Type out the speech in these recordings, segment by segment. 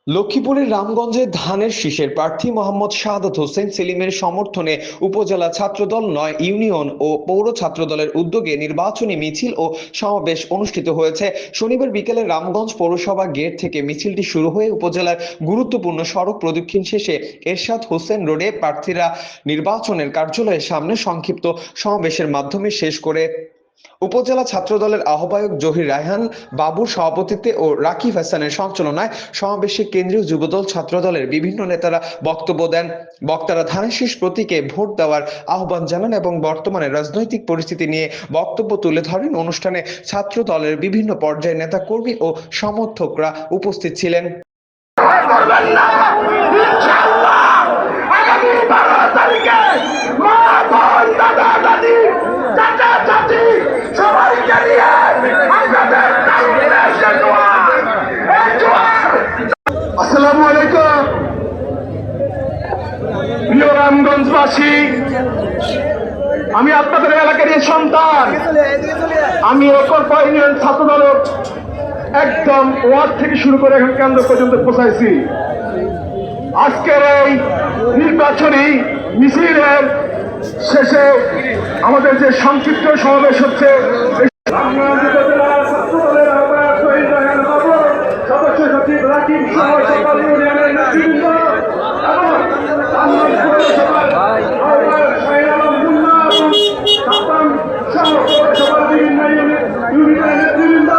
লক্ষ্মীপুরের রামগঞ্জে ধানের শীষের প্রার্থী মোহাম্মদ শাহাদাত হোসেন সেলিমের সমর্থনে উপজেলা ছাত্রদল ৯ ইউনিয়ন ও পৌর ছাত্রদলের উদ্যোগে নির্বাচনী মিছিল ও সমাবেশ অনুষ্ঠিত হয়েছে। শনিবার বিকেলে রামগঞ্জ পৌরসভা গেট থেকে মিছিলটি শুরু হয়ে উপজেলার গুরুত্বপূর্ণ সড়ক প্রদক্ষিণ শেষে এরশাদ হোসেন রোডে প্রার্থীরা নির্বাচনের কার্যালয়ের সামনে সংক্ষিপ্ত সমাবেশের মাধ্যমে শেষ করে। উপজেলা ছাত্রদলের আহ্বায়ক জহির রায়হান বাবুর সভাপতিত্বে ও রাকিব হাসানের সঞ্চালনায় সমাবেশে কেন্দ্রীয় যুবদল ছাত্রদলের বিভিন্ন নেতারা বক্তব্য দেন। বক্তারা ধানের শীষ প্রতীকে ভোট দেওয়ার আহ্বান জানান এবং বর্তমানে রাজনৈতিক পরিস্থিতি নিয়ে বক্তব্য তুলে ধরেন। অনুষ্ঠানে ছাত্রদলের বিভিন্ন পর্যায়ের নেতাকর্মী ও সমর্থকরা উপস্থিত ছিলেন। আসসালামু আলাইকুম প্রিয় রামগঞ্জবাসী, আমি আপনাদের এলাকার সন্তান। আমি একরপা ইউনিয়ন ছাত্রদলের একদম ওয়ার্ড থেকে শুরু করে এখন কেন্দ্র পর্যন্ত পৌঁছাইছি। আজকের এই নির্বাচনী মিছিলের শেষে আমাদের যে সংক্ষিপ্ত সমাবেশ হচ্ছে, সদস্য সচিব রাকিব সহ সকল ইউনিয়নের নেতৃবৃন্দ এবং পৌরসভার আহ্বায়ক শাহিন আলম মুন্না এবং সাতাম সহ পৌরসভার বিভিন্ন ইউনিয়নের নেতৃবৃন্দ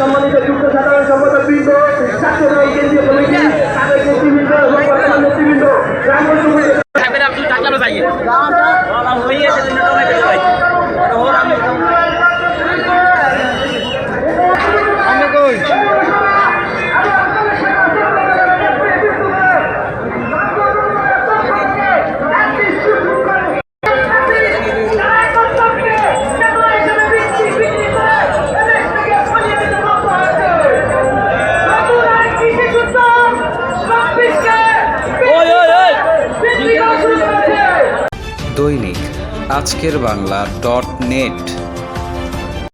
সম্মানিত যুক্ত সাধারণ সম্পাদক বৃন্দ, ছাত্রদল কেন্দ্রীয় কমিটি, সাবেক নেতৃবৃন্দ এবং বর্তমান নেতৃবৃন্দ, দৈনিক আজকের বাংলা .net